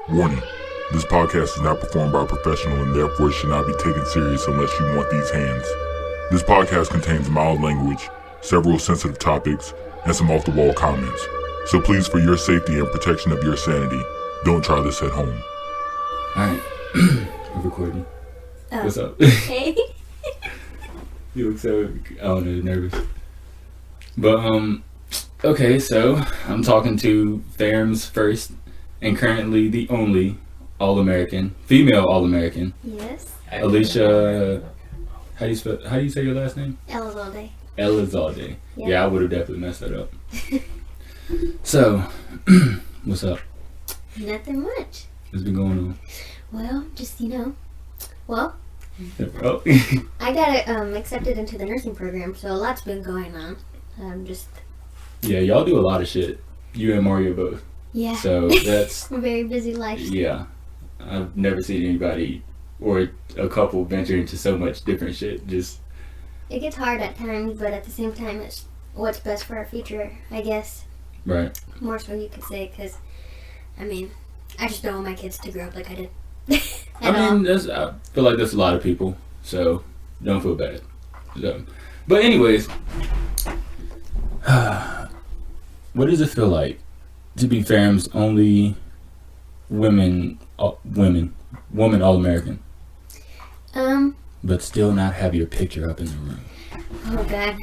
Warning, this podcast is not performed by a professional and therefore should not be taken serious unless you want these hands. This podcast contains mild language, several sensitive topics, and some off-the-wall comments. So please, for your safety and protection of your sanity, don't try this at home. Alright, we're recording. Oh. What's up? Hey. You look so, I don't know, nervous. But, okay, so I'm talking to Farms first, and currently the only All-American, female All-American. Yes. Alisha, how do you say your last name? Elizalde. Elizalde. Yeah. Yeah, I would have definitely messed that up. So, what's up? Nothing much. What's been going on? Well, just, Oh. I got accepted into the nursing program, so a lot's been going on. Yeah, y'all do a lot of shit. You and Mario both. Yeah. So that's A very busy life. yeah. I've never seen anybody or a couple venture into so much different shit. Just It gets hard at times, but at the same time, it's what's best for our future, I guess. right. More so you could say, because, I just don't want my kids to grow up like I did. I feel like that's a lot of people. So don't feel bad. So, but anyways, what does it feel like to be Farm's only woman All-American, but still not have your picture up in the room? Oh God.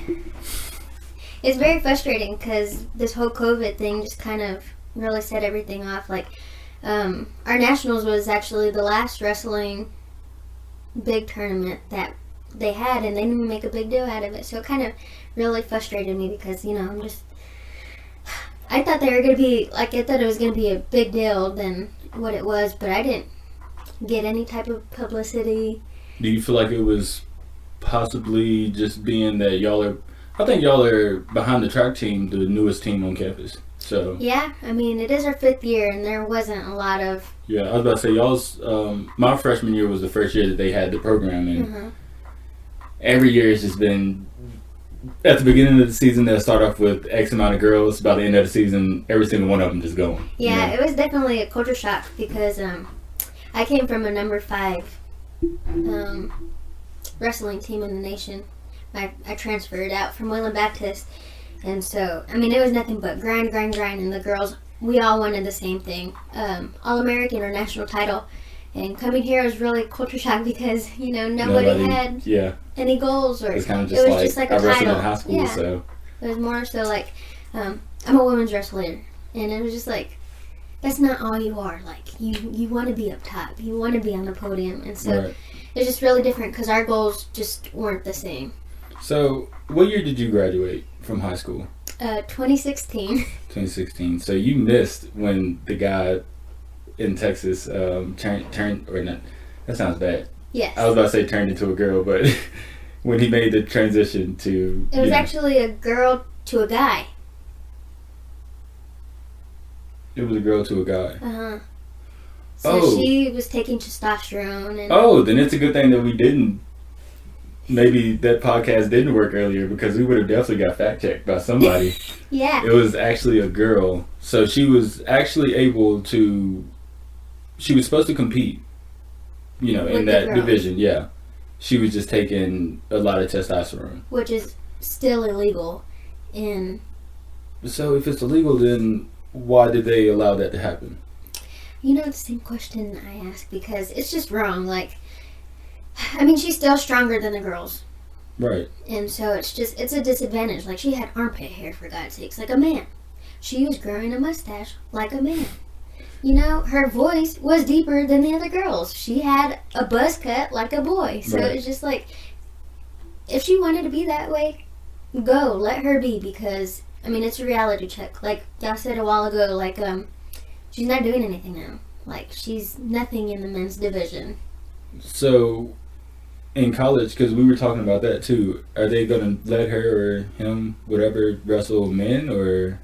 It's very frustrating because this whole COVID thing just kind of really set everything off. Like, our nationals was actually the last wrestling big tournament that they had, and they didn't make a big deal out of it. So it kind of really frustrated me because, I thought they were going to be, I thought it was going to be a big deal than what it was, but I didn't get any type of publicity. Do you feel like it was possibly just being that I think y'all are behind the track team, the newest team on campus. So Yeah, it is our 5th year, and there wasn't a lot of... yeah, I was about to say y'all's. My freshman year was the first year that they had the program, and every year it's just been. At the beginning of the season, they'll start off with X amount of girls. By the end of the season, every single one of them just going. Yeah, It was definitely a culture shock because I came from a number 5 wrestling team in the nation. I transferred out from Wayland Baptist, and so it was nothing but grind, and the girls, we all wanted the same thing, All-American or national title. And coming here was really culture shock because nobody had any goals, or it's kind of it was just like a I wrestled title. in high school, Yeah. so It was more so like, I'm a women's wrestler, and it was just like, that's not all you are. Like, you want to be up top, you want to be on the podium, and so right. it's just really different because our goals just weren't the same. So, what year did you graduate from high school? 2016. 2016. So you missed when the guy in Texas turned or not. That sounds bad. Yes. I was about to say turned into a girl, but when he made the transition to... It was actually a girl to a guy. It was a girl to a guy. Uh-huh. So she was taking testosterone. And then it's a good thing that we didn't... Maybe that podcast didn't work earlier, because we would have definitely got fact-checked by somebody. Yeah. It was actually a girl. So she was actually able to... She was supposed to compete, in that division, yeah. She was just taking a lot of testosterone. Which is still illegal. So if it's illegal, then why did they allow that to happen? The same question I ask, because it's just wrong. She's still stronger than the girls. Right. And so it's a disadvantage. Like, she had armpit hair, for God's sakes, like a man. She was growing a mustache like a man. Her voice was deeper than the other girls. She had a buzz cut like a boy. So right. It's just like, if she wanted to be that way, go, let her be, because, it's a reality check. Like y'all said a while ago, she's not doing anything now. Like, she's nothing in the men's division. So, in college, because we were talking about that too, are they going to let her or him, whatever, wrestle men, or...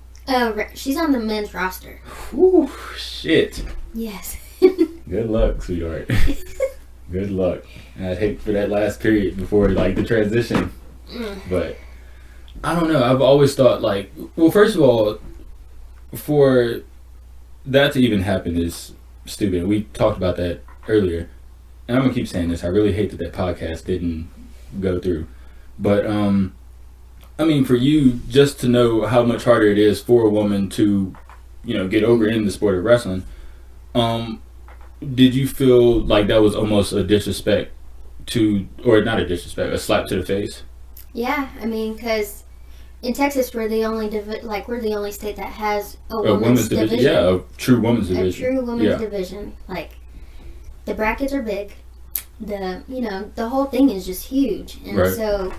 She's on the men's roster. Whew, shit. Yes. Good luck, sweetheart. Good luck. I'd hate for that last period before, the transition. But, I don't know. I've always thought, first of all, for that to even happen is stupid. We talked about that earlier. And I'm going to keep saying this. I really hate that podcast didn't go through. But, I mean, for you, just to know how much harder it is for a woman to, get over in the sport of wrestling, did you feel like that was almost a disrespect or not a disrespect, a slap to the face? Yeah, I mean, because in Texas, we're the only we're the only state that has a women's division. Yeah, a true women's division. A true women's division. Like, the brackets are big. The whole thing is just huge. And so,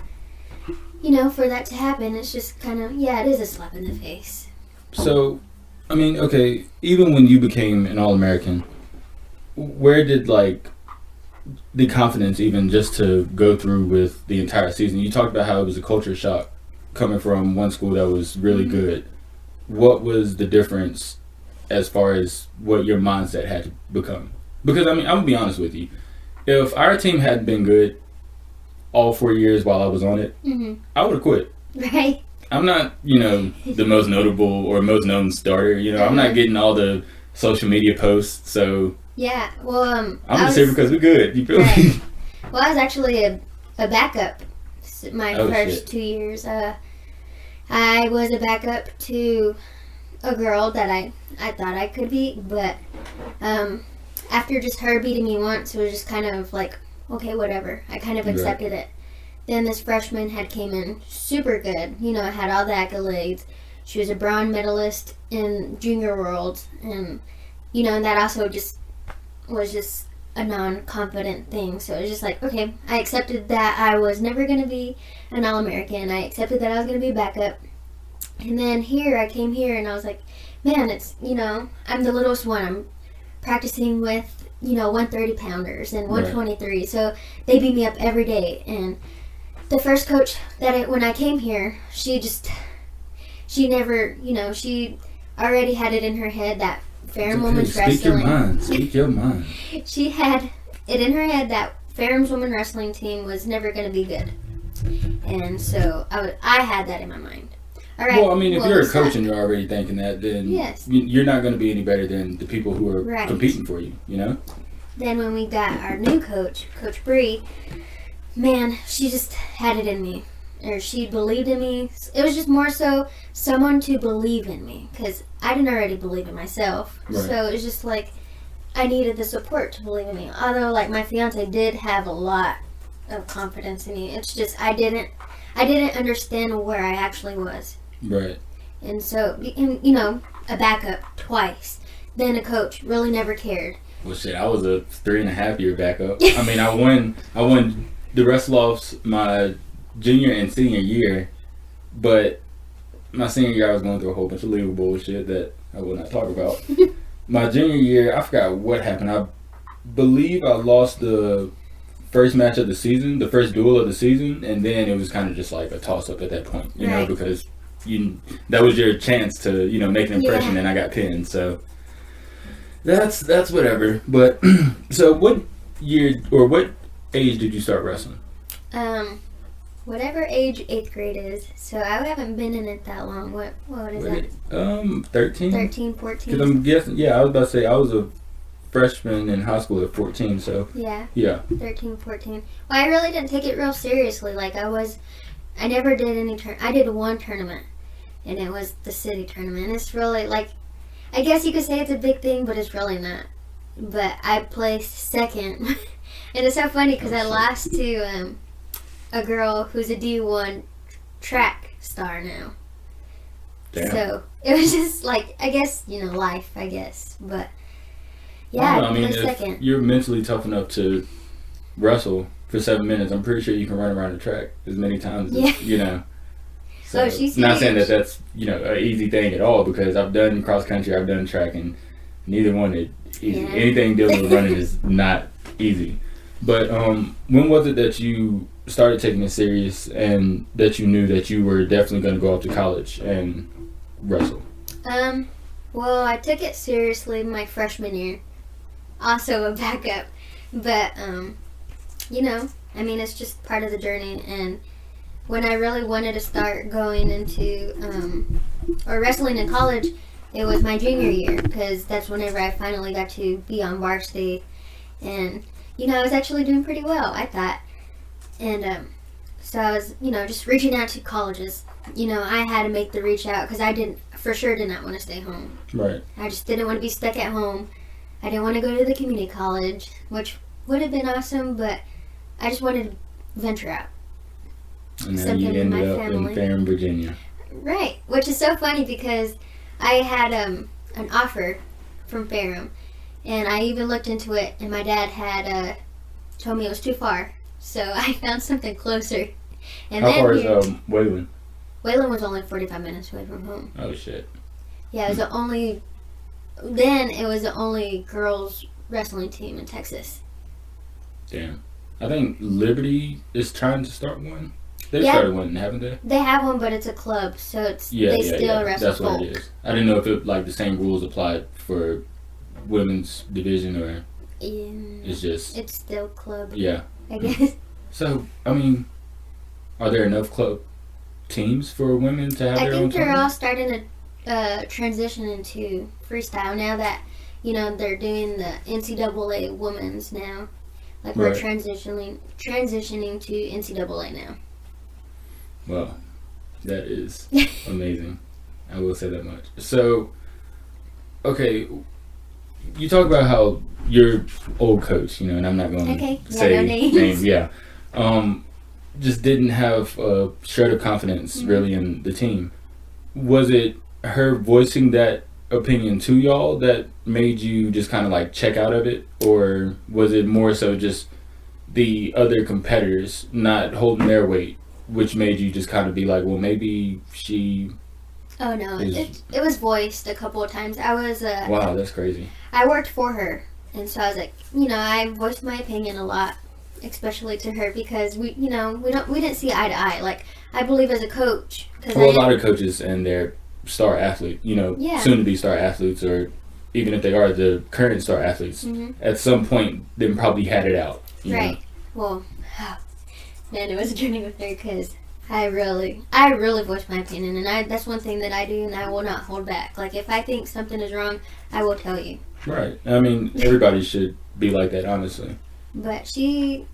for that to happen, it's just kind of, it is a slap in the face. So, I mean, okay, even when you became an All-American, where did, the confidence even just to go through with the entire season? You talked about how it was a culture shock coming from one school that was really good. What was the difference as far as what your mindset had to become? Because, I mean, I'm going to be honest with you. If our team hadn't been good all 4 years while I was on it, I would have quit. Right. I'm not, the most notable or most known starter. I'm not getting all the social media posts, so... Yeah, well, I'm just here because we're good. You feel me? Well, I was actually a backup my first 2 years. I was a backup to a girl that I thought I could beat, but after just her beating me once, it was just kind of like, okay, whatever. I kind of accepted it. Then this freshman came in super good. Had all the accolades. She was a bronze medalist in Junior Worlds, and and that also was just a non-confident thing. So it was just like, okay, I accepted that I was never going to be an All-American. I accepted that I was going to be a backup. And then I came here and I was like, man, it's, I'm the littlest one. I'm practicing with, 130 pounders and 123. So they beat me up every day. And the first coach when I came here, she never, she already had it in her head that Ferrum Women's Wrestling. Speak your mind. Speak your mind. She had it in her head that Ferrum's Women's Wrestling team was never going to be good. And so I had that in my mind. All right. Well, I mean, if you're a coach and you're already thinking that, then you're not going to be any better than the people who are competing for you, Then when we got our new coach, Coach Bree, man, she just had it in me. Or she believed in me. It was just more so someone to believe in me, because I didn't already believe in myself. Right. So it was just like I needed the support to believe in me. Although my fiance did have a lot of confidence in me. It's just I didn't understand where I actually was. Right. And so a backup twice, then a coach, really never cared. Well, shit, I was a 3.5 year backup. I mean, I won the wrestle-offs my junior and senior year, but my senior year I was going through a whole bunch of legal bullshit that I will not talk about. My junior year, I forgot what happened. I believe I lost the first match of the season, the first duel of the season, and then it was kind of just like a toss-up at that point, because that was your chance to, make an impression, and I got pinned, so that's whatever. But, so what year, or what age did you start wrestling? Whatever age 8th grade is. So I haven't been in it that long. What is that? 13? 13, 14. Because I'm guessing, I was about to say, I was a freshman in high school at 14, so. Yeah. 13, 14. Well, I really didn't take it real seriously. I never did I did one tournament, and it was the city tournament. It's really, I guess you could say it's a big thing, but it's really not. But I placed second. And it's so funny because I lost to a girl who's a D1 track star now. Damn. So it was just I guess, life, I guess. But yeah, I mean, second. If you're mentally tough enough to wrestle for 7 minutes, I'm pretty sure you can run around the track as many times as, So, she's not saying that that's, an easy thing at all, because I've done cross country, I've done track, and neither one is easy. Yeah. Anything dealing with running is not easy. But when was it that you started taking it serious and that you knew that you were definitely going to go off to college and wrestle? Well, I took it seriously my freshman year. Also a backup. But, it's just part of the journey. And when I really wanted to start going into, or wrestling in college, it was my junior year, because that's whenever I finally got to be on varsity. And, I was actually doing pretty well, I thought. And so I was, just reaching out to colleges. I had to make the reach out because I for sure did not want to stay home. Right. I just didn't want to be stuck at home. I didn't want to go to the community college, which would have been awesome, but I just wanted to venture out. And now you ended up in Ferrum, Virginia. Right, which is so funny because I had an offer from Ferrum, and I even looked into it, and my dad had told me it was too far, so I found something closer. And How far is Wayland? Wayland was only 45 minutes away from home. Oh shit. Yeah, it was the only girls wrestling team in Texas. Damn. I think Liberty is trying to start one. They started one, haven't they? They have one, but it's a club, so they still wrestle That's what it is. I didn't know if the same rules applied for women's division or it's still club. Yeah. I guess. So, are there enough club teams for women to have their own I think they're tournament? all starting to transition into freestyle now that, they're doing the NCAA women's now. Like, we're transitioning to NCAA now. Well, that is amazing. I will say that much. So, okay, you talk about how your old coach, and I'm not going to say no names. Yeah. Just didn't have a shred of confidence really in the team. Was it her voicing that opinion to y'all that made you just kind of like check out of it, or was it more so just the other competitors not holding their weight, which made you just kind of be like, well, maybe she... Oh no, it was voiced a couple of times. I was wow, that's crazy. I worked for her, and so I was like, I voiced my opinion a lot, especially to her, because we didn't see eye to eye. Like, I believe as a coach, well, a lot of coaches and their star athlete, soon to be star athletes, or even if they are the current star athletes, at some point they probably had it out. Right. Well, man, it was a journey with her because I really voice my opinion, and that's one thing that I do, and I will not hold back. Like, if I think something is wrong, I will tell you. Right. Everybody should be like that, honestly. But she,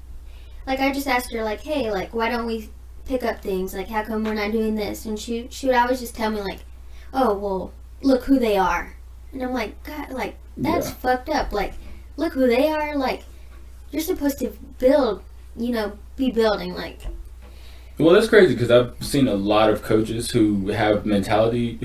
like, I just asked her, like, hey, like, why don't we pick up things? Like, how come we're not doing this? And she would always just tell me, like, oh, well, look who they are. And I'm like, God, like, that's fucked up. Like, look who they are. Like, you're supposed to build, be building, like. Well, that's crazy because I've seen a lot of coaches who have a mentality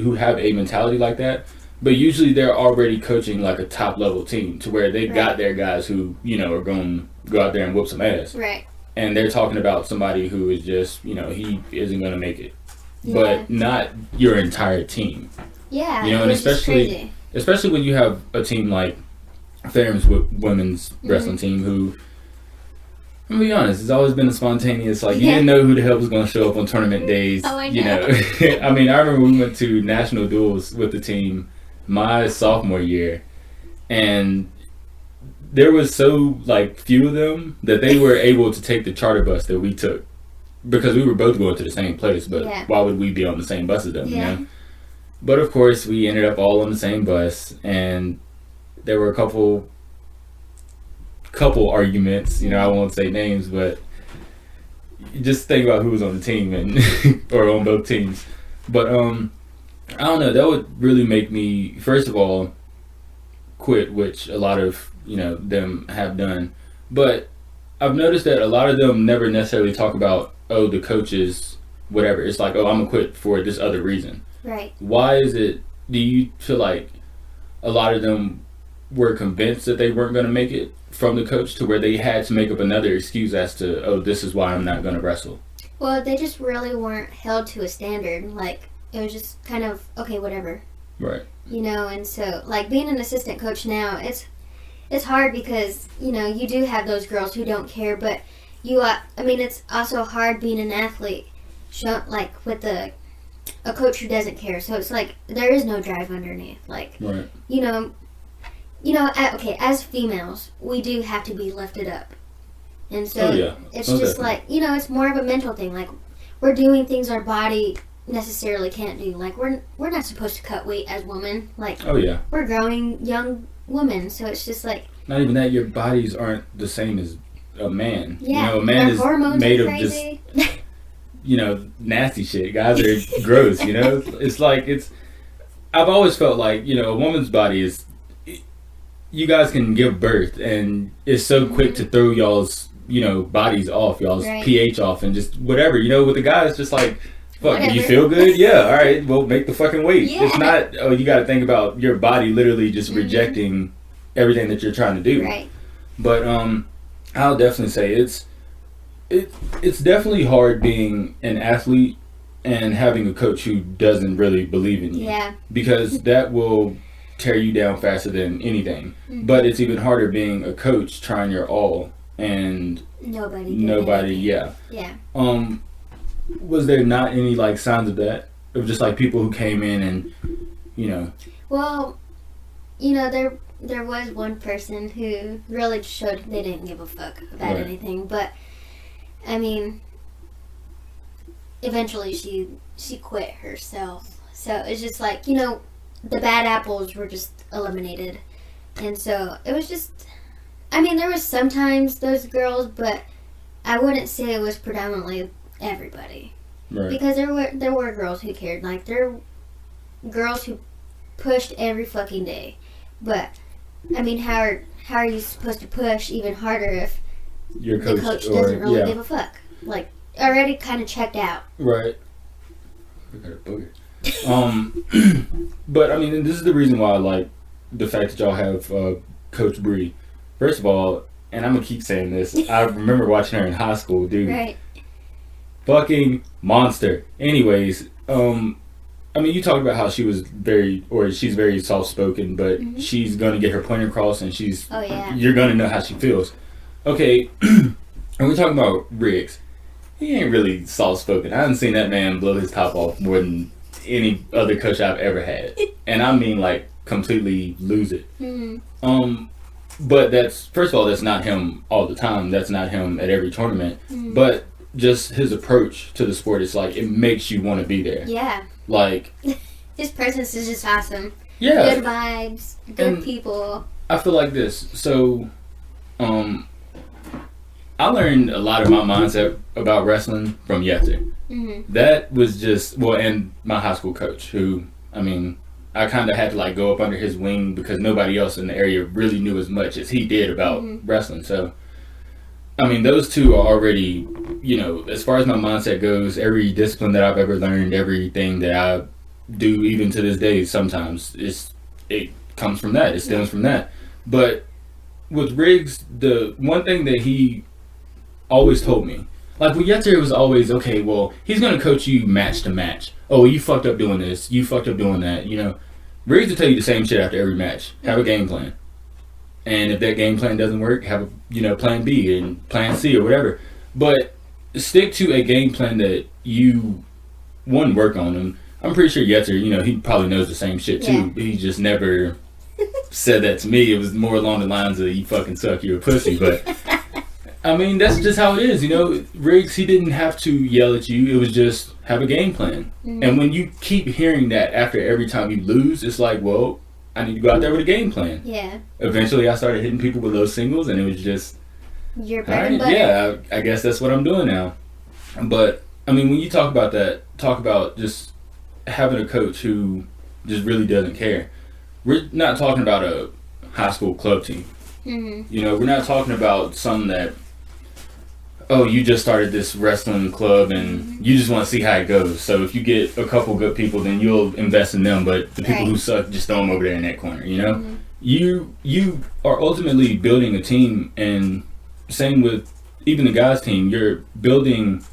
like that, but usually they're already coaching like a top level team to where they got their guys who, are going to go out there and whoop some ass. Right. And they're talking about somebody who is just, he isn't going to make it. Yeah. But not your entire team. Yeah. And especially when you have a team like Ferrum's women's wrestling team who, I'm gonna be honest, it's always been a spontaneous, like, you didn't know who the hell was going to show up on tournament days. Oh, I know. I remember we went to national duels with the team my sophomore year, and there was so, like, few of them that they were able to take the charter bus that we took, because we were both going to the same place, but why would we be on the same bus as them, But, of course, we ended up all on the same bus, and there were a couple arguments, I won't say names, but just think about who was on the team and or on both teams. But I don't know, that would really make me, first of all, quit, which a lot of them have done. But I've noticed that a lot of them never necessarily talk about, oh, the coaches, whatever. It's like, oh, I'm gonna quit for this other reason. Right. Why is it? Do you feel like a lot of them were convinced that they weren't going to make it from the coach to where they had to make up another excuse as to, oh, this is why I'm not going to wrestle? Well, they just really weren't held to a standard. Like, it was just kind of, okay, whatever. Right. And so, like, being an assistant coach now, it's hard because, you do have those girls who don't care, but it's also hard being an athlete, with a coach who doesn't care. So it's like, there is no drive underneath. Like, right. Okay, as females, we do have to be lifted up. And so it's just definitely. Like, it's more of a mental thing. Like, we're doing things our body necessarily can't do. Like, we're not supposed to cut weight as women. Like, Oh yeah. we're growing young women, so it's just like, Not even that. Your bodies aren't the same as a man. yeah, You know, a man our is hormones made are of just crazy. nasty shit. Guys are gross. You know, it's like I've always felt like a woman's body is. You guys can give birth, and it's so quick to throw y'all's bodies off, y'all's Right. pH off, and just whatever. With the guy, it's just like, fuck, do you Whatever. feel good? Yeah, all right, well, make the fucking weight. Yeah. It's not, you got to think about your body literally just rejecting everything that you're trying to do. Right. But I'll definitely say it's definitely hard being an athlete and having a coach who doesn't really believe in you. Yeah. Because that will tear you down faster than anything. But it's even harder being a coach trying your all and Nobody. yeah. Yeah. Was there not any like signs of that? Of just like people who came in and Well, there was one person who really showed they didn't give a fuck about Right. anything, but I mean, eventually she quit herself. So it's just like, the bad apples were just eliminated. And so it was just, I mean, there was sometimes those girls, but I wouldn't say it was predominantly everybody. right. Because there were girls who cared. Like, there were girls who pushed every fucking day. But, I mean, how are you supposed to push even harder if Your the coach doesn't really give a fuck? Like, already kind of checked out. Right. I got a booger. But I mean, this is the reason why I like the fact that y'all have Coach Bree. First of all, and I'm gonna keep saying this, I remember watching her in high school, dude. Right. Fucking monster. Anyways, I mean, you talked about how she's very soft-spoken, but she's gonna get her point across, and Oh, yeah. you're gonna know how she feels. Okay, and we're talking about Riggs. He ain't really soft-spoken. I haven't seen that man blow his top off more than any other coach I've ever had, and I mean like completely lose it. But that's, first of all, that's not him all the time. That's not him at every tournament. But just his approach to the sport is like, it makes you want to be there. Yeah. Like, His presence is just awesome. yeah. Good vibes. Good And people. I feel like this. So, I learned a lot of my mindset about wrestling from Yetter. That was just, and my high school coach, who, I mean, I kind of had to like go up under his wing because nobody else in the area really knew as much as he did about wrestling. So, I mean, those two are already, as far as my mindset goes, every discipline that I've ever learned, everything that I do even to this day, sometimes it comes from that. It stems from that. But with Riggs, the one thing that he always told me, like with Yetter, it was always, okay, well, he's going to coach you match to match. Oh, you fucked up doing this. You fucked up doing that. Riggs will tell you the same shit after every match. Have a game plan. And if that game plan doesn't work, have a plan B and plan C or whatever. But stick to a game plan that you, one, work on them. I'm pretty sure Yetter, he probably knows the same shit too. Yeah. He just never said that to me. It was more along the lines of, you fucking suck, you're a pussy. But I mean, that's just how it is, Riggs, he didn't have to yell at you. It was just, have a game plan. And when you keep hearing that after every time you lose, it's like, well, I need to go out there with a game plan. Yeah. Eventually, I started hitting people with those singles, and it was just, Your all bread and right, butter. yeah, I guess that's what I'm doing now. But, I mean, when you talk about that, talk about just having a coach who just really doesn't care. We're not talking about a high school club team. We're not talking about something that, oh, you just started this wrestling club and you just want to see how it goes. So if you get a couple good people, then you'll invest in them. But the people who suck, just throw them over there in that corner, You are ultimately building a team, and same with even the guys' team. You're building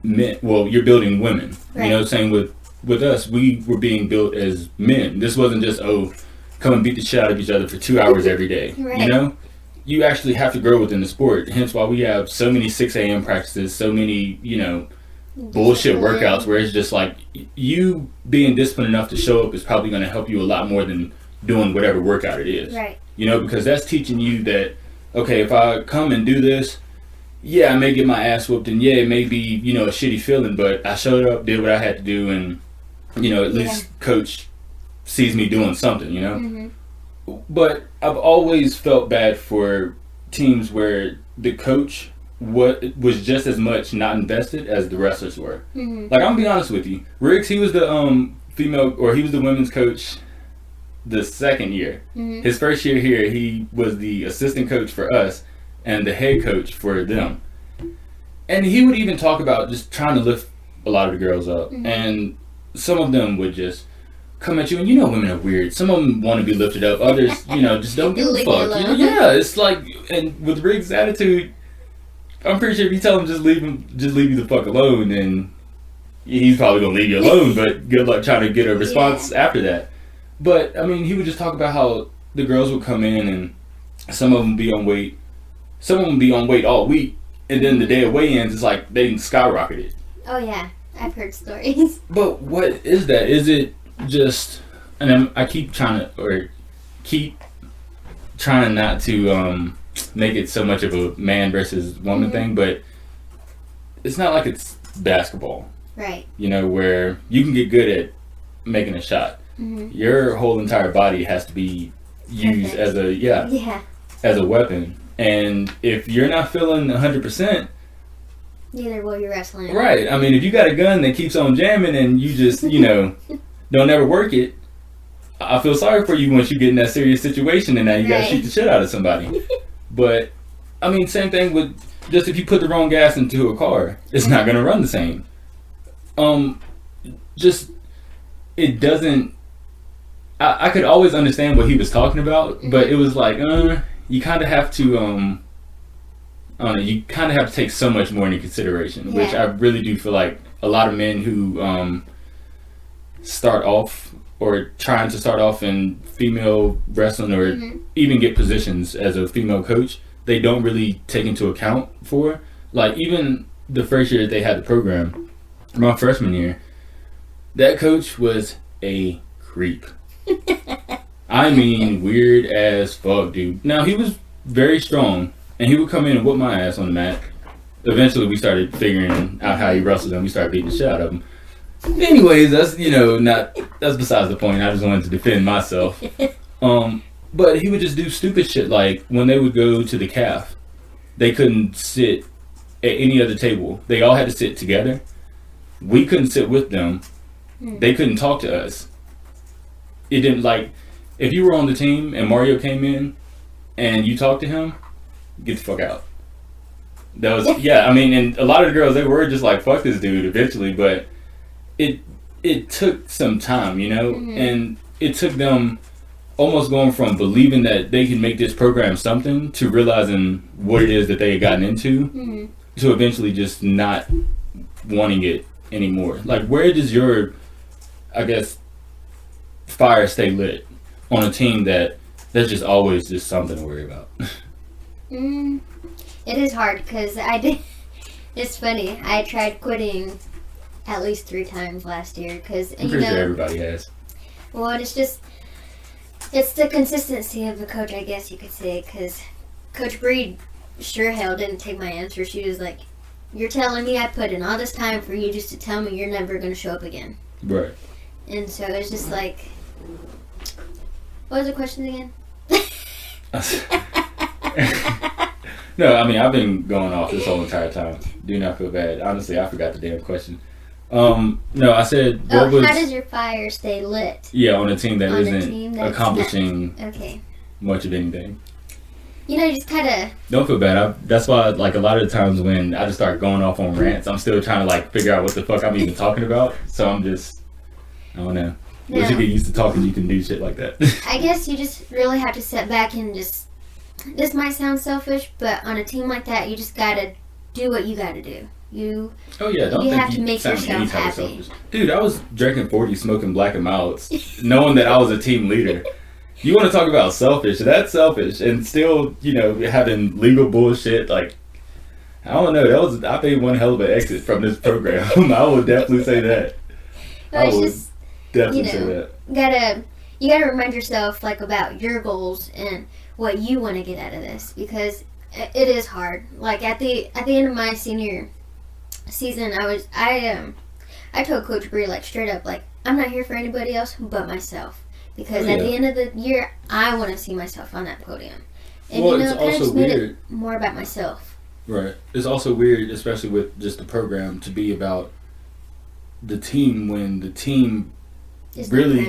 men. Well, you're building women. Right. Same with us. We were being built as men. This wasn't just, come and beat the shit out of each other for 2 hours every day. Right. You actually have to grow within the sport. Hence why we have so many 6 a.m. practices, so many, bullshit workouts where it's just like, you being disciplined enough to show up is probably going to help you a lot more than doing whatever workout it is. Right. Because that's teaching you that, okay, if I come and do this, yeah, I may get my ass whooped, and yeah, it may be, you know, a shitty feeling, but I showed up, did what I had to do, and, you know, at least coach sees me doing something, you know? Mm-hmm. But I've always felt bad for teams where the coach was just as much not invested as the wrestlers were. Mm-hmm. Like, I'm gonna be honest with you. Riggs, he was the he was the women's coach the second year. Mm-hmm. His first year here, he was the assistant coach for us and the head coach for them. And he would even talk about just trying to lift a lot of the girls up. Mm-hmm. And some of them would just come at you, and you know women are weird. Some of them want to be lifted up. Others, you know, just don't give a fuck. You know, yeah, it's like, and with Riggs' attitude, I'm pretty sure if you tell him just leave you the fuck alone, then he's probably gonna leave you alone. But good luck trying to get a response after that. But I mean, he would just talk about how the girls would come in, and some of them be on weight. Some of them be on weight all week, and then the day of weigh-ins, it's like they skyrocketed. Oh yeah, I've heard stories. But what is that? Is it just? And I keep trying not to make it so much of a man versus woman thing, but it's not like it's basketball, right? You know, where you can get good at making a shot. Mm-hmm. Your whole entire body has to be used as a weapon. And if you're not feeling 100%, neither will you wrestling. Right. I mean, if you got a gun that keeps on jamming and you just, you know, don't ever work it, I feel sorry for you once you get in that serious situation and now you got to shoot the shit out of somebody. But, I mean, same thing with just if you put the wrong gas into a car, it's not going to run the same. Just, it doesn't, I could always understand what he was talking about, but it was like, you kind of have to, you kind of have to take so much more into consideration, which I really do feel like a lot of men who start off or trying to start off in female wrestling or even get positions as a female coach, they don't really take into account for. Like, even the first year that they had the program, my freshman year, that coach was a creep. I mean, weird as fuck, dude. Now, he was very strong, and he would come in and whoop my ass on the mat. Eventually, we started figuring out how he wrestled, and we started beating the shit out of him. Anyways, that's, you know, that's besides the point. I just wanted to defend myself. But he would just do stupid shit, like when they would go to the calf, they couldn't sit at any other table. They all had to sit together. We couldn't sit with them. They couldn't talk to us. It didn't, like, if you were on the team and Mario came in and you talked to him, get the fuck out. That was, I mean, and a lot of the girls, they were just like, fuck this dude eventually, but it took some time, you know, and it took them almost going from believing that they can make this program something to realizing what it is that they had gotten into to eventually just not wanting it anymore. Like, where does your, I guess, fire stay lit on a team that's just always just something to worry about? It is hard because it's funny, I tried quitting at least 3 times last year because, I'm pretty sure everybody has. Well, it's the consistency of the coach, I guess you could say, because Coach Breed sure hell didn't take my answer. She was like, you're telling me I put in all this time for you just to tell me you're never going to show up again. Right. And so it's just like, what was the question again? No, I mean, I've been going off this whole entire time. Do not feel bad. Honestly, I forgot the damn question. No, I said, how does your fire stay lit? Yeah, on a team that isn't accomplishing much of anything. You know, you just kind of... Don't feel bad. That's why, like, a lot of the times when I just start going off on rants, I'm still trying to, like, figure out what the fuck I'm even talking about. So I'm just, I don't know. Once you get used to talking, you can do shit like that. I guess you just really have to sit back and just... This might sound selfish, but on a team like that, you just gotta do what you gotta do. You have to make yourself happy. Dude, I was drinking 40, smoking Black and Milds, knowing that I was a team leader. You want to talk about selfish? That's selfish, and still, you know, having legal bullshit. Like, I don't know. I made one hell of an exit from this program. I would definitely say that. Well, I would definitely say that. You gotta remind yourself, like, about your goals and what you want to get out of this, because it is hard. Like at the end of my senior season, I told Coach Bree like straight up, like, I'm not here for anybody else but myself, because at the end of the year, I want to see myself on that podium. And well, you know, it's it kind of also just made weird. it more about myself. Right. It's also weird, especially with just the program, to be about the team when the team really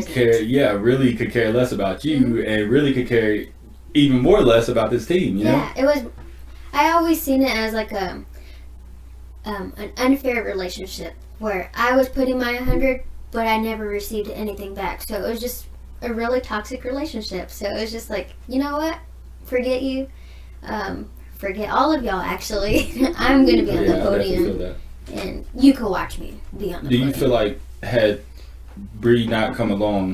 really could care less about you and really could care even more less about this team, you know? Yeah, it was. I always seen it as like an unfair relationship where I was putting my 100, but I never received anything back. So it was just a really toxic relationship. So it was just like, you know what? Forget you. Forget all of y'all, actually. I'm going to be on the podium. And you can watch me be on the podium. Do you feel like had Bree not come along,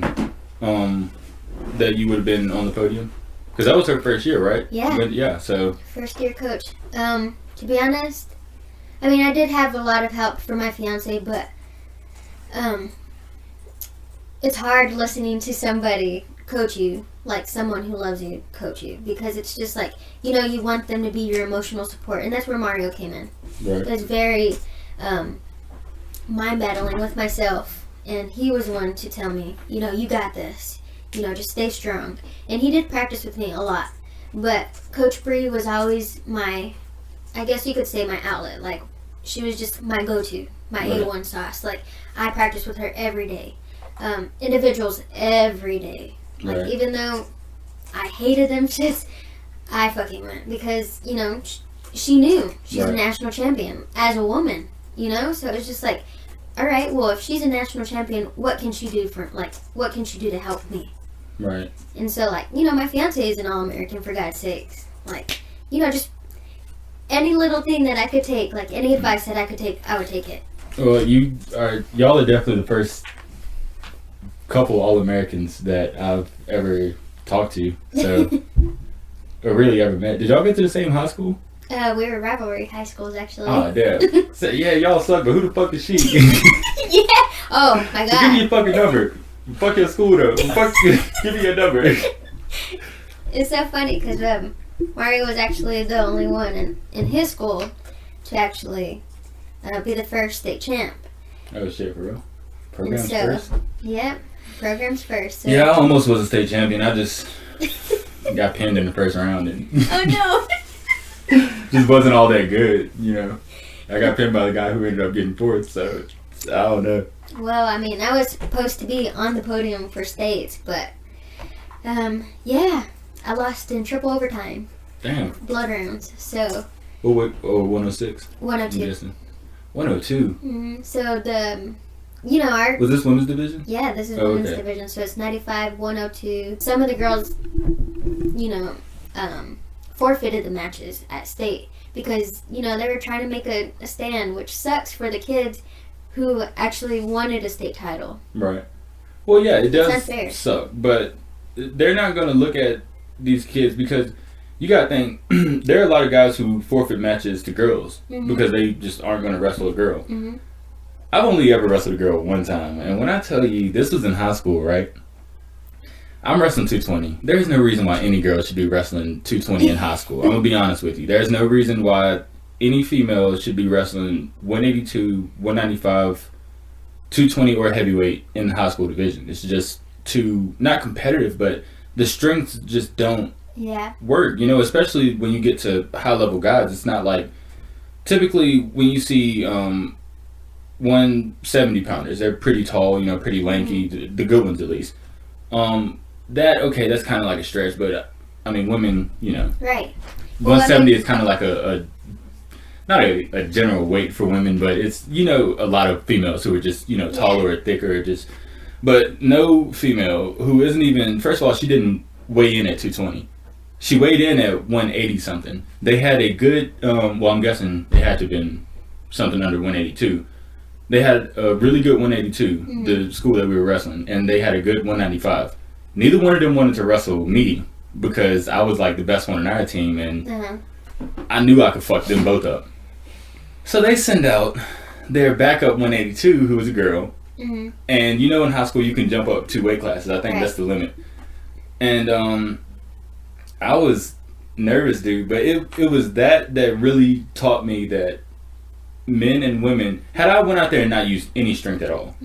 that you would have been on the podium? Because that was her first year, right? Yeah. So first year coach. To be honest, I mean, I did have a lot of help from my fiance, but it's hard listening to somebody coach you, like someone who loves you coach you, because it's just like, you know, you want them to be your emotional support, and that's where Mario came in. Right. It was very mind battling with myself, and he was one to tell me, you know, you got this, you know, just stay strong. And he did practice with me a lot, but Coach Bree was always my, I guess you could say, my outlet. Like, she was just my go-to, my A1 sauce. Like, I practiced with her every day, individuals every day. Like, even though I hated them shits, I fucking went, because, you know, she knew she's a national champion as a woman, you know? So it's just like, all right, well, if she's a national champion, what can she do what can she do to help me? Right. And so, like, you know, my fiance is an All-American, for God's sakes. Like, you know, just any little thing that I could take, like, any advice that I could take, I would take it. Well, y'all are definitely the first couple All-Americans that I've ever talked to, so, or really ever met. Did y'all get to the same high school? We were rivalry high schools, actually. Oh, damn. So, yeah, y'all suck, but who the fuck is she? Yeah. Oh, my God. So give me your fucking number. Fuck your school, though. Give me your number. It's so funny, because Mario was actually the only one in his school to actually be the first state champ. Oh, shit, for real? Programs first? Yep. Programs first. So. Yeah, I almost was a state champion. I just got pinned in the first round. And oh, no. just wasn't all that good, you know. I got pinned by the guy who ended up getting fourth, so I don't know. Well, I mean, I was supposed to be on the podium for states, but yeah, I lost in triple overtime. Damn. Blood rounds. So. Oh, what? Oh, 106. 102. 102. Mm-hmm. So you know, was this women's division? Yeah, this is women's division. So it's 95, 102. Some of the girls, you know, forfeited the matches at state because, you know, they were trying to make a stand, which sucks for the kids who actually wanted a state title. Right. Well, yeah, it does suck, but they're not going to look at these kids because you got to think there are a lot of guys who forfeit matches to girls because they just aren't going to wrestle a girl. Mm-hmm. I've only ever wrestled a girl one time, and when I tell you, this was in high school, right? I'm wrestling 220. There's no reason why any girl should be wrestling 220 in high school. I'm going to be honest with you. There's no reason why any female should be wrestling 182, 195, 220, or heavyweight in the high school division. It's just too, not competitive, but the strengths just don't work, you know, especially when you get to high-level guys. It's not like, typically when you see 170-pounders, they're pretty tall, you know, pretty lanky, the good ones at least. That's kind of like a stretch, but I mean, women, you know, right. 170 is kind of like not a general weight for women, but it's, you know, a lot of females who are just, you know, taller or thicker, but no female who isn't even, first of all, she didn't weigh in at 220. She weighed in at 180 something. They had a good, I'm guessing it had to have been something under 182. They had a really good 182, the school that we were wrestling, and they had a good 195. Neither one of them wanted to wrestle me because I was like the best one on our team, and I knew I could fuck them both up. So they send out their backup 182, who was a girl, and you know in high school you can jump up 2 weight classes. I think that's the limit. And I was nervous, dude. But it was that really taught me that men and women, had I went out there and not used any strength at all,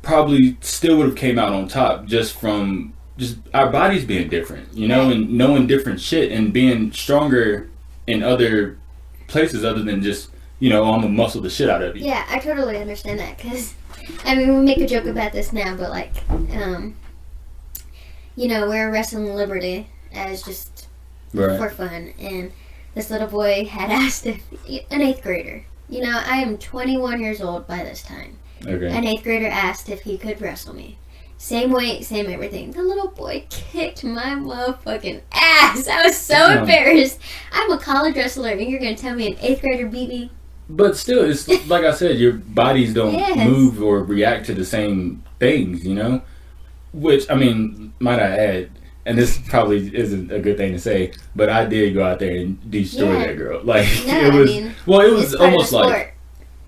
probably still would have came out on top just from just our bodies being different, you know, and knowing different shit and being stronger in other places other than just, you know, I'm gonna muscle the shit out of you. Yeah, I totally understand that, because, I mean, we make a joke about this now, but, like, you know, we're wrestling Liberty as just for fun, and this little boy had asked if, an 8th grader, you know, I am 21 years old by this time. Okay. An 8th grader asked if he could wrestle me. Same weight, same everything. The little boy kicked my motherfucking ass. I was so embarrassed. I'm a college wrestler, and you're going to tell me an 8th grader beat me? But still, it's like I said, your bodies don't move or react to the same things, you know? Which, I mean, might I add, and this probably isn't a good thing to say, but I did go out there and destroy that girl. Like, it was almost like,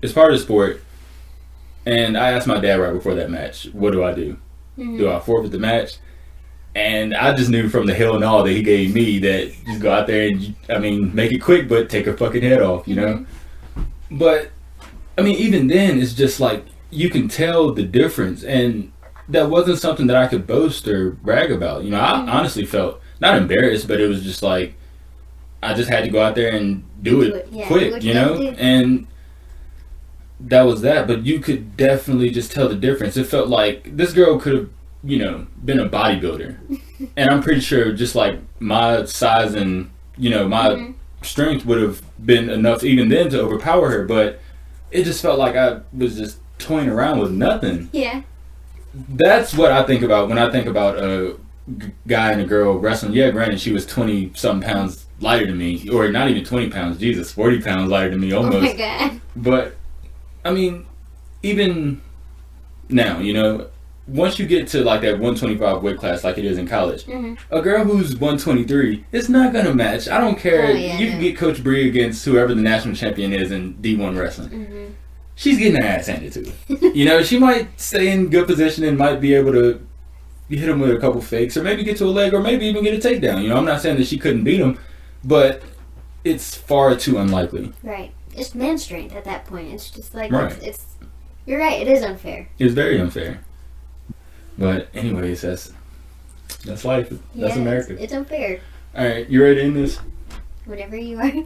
it's part of the sport. And I asked my dad right before that match, what do I do? Do I forfeit the match? And I just knew from the hell and all that he gave me that just go out there and, I mean, make it quick, but take her fucking head off, you know? But, I mean, even then, it's just like, you can tell the difference. And that wasn't something that I could boast or brag about. You know, I honestly felt, not embarrassed, but it was just like, I just had to go out there and do it quick, you know? And that was that. But you could definitely just tell the difference. It felt like this girl could have, you know, been a bodybuilder. And I'm pretty sure just like my size and, you know, my strength would have been enough even then to overpower her. But it just felt like I was just toying around with nothing. Yeah. That's what I think about when I think about a guy and a girl wrestling. Yeah, granted, she was 20-something pounds lighter than me. Or not even 20 pounds. Jesus, 40 pounds lighter than me almost. Oh my God. But, I mean, even now, you know, once you get to like that 125 weight class like it is in college, a girl who's 123, it's not going to match. I don't care. You can get Coach Bree against whoever the national champion is in D1 wrestling. She's getting her ass handed to her. You know, she might stay in good position and might be able to hit him with a couple fakes or maybe get to a leg or maybe even get a takedown. You know, I'm not saying that she couldn't beat him, but it's far too unlikely. Right. It's man strength at that point. It's just like, it's you're right, it is unfair. It's very unfair. But anyways, that's life. That's America. It's unfair. All right, you ready to end this? Whenever you are.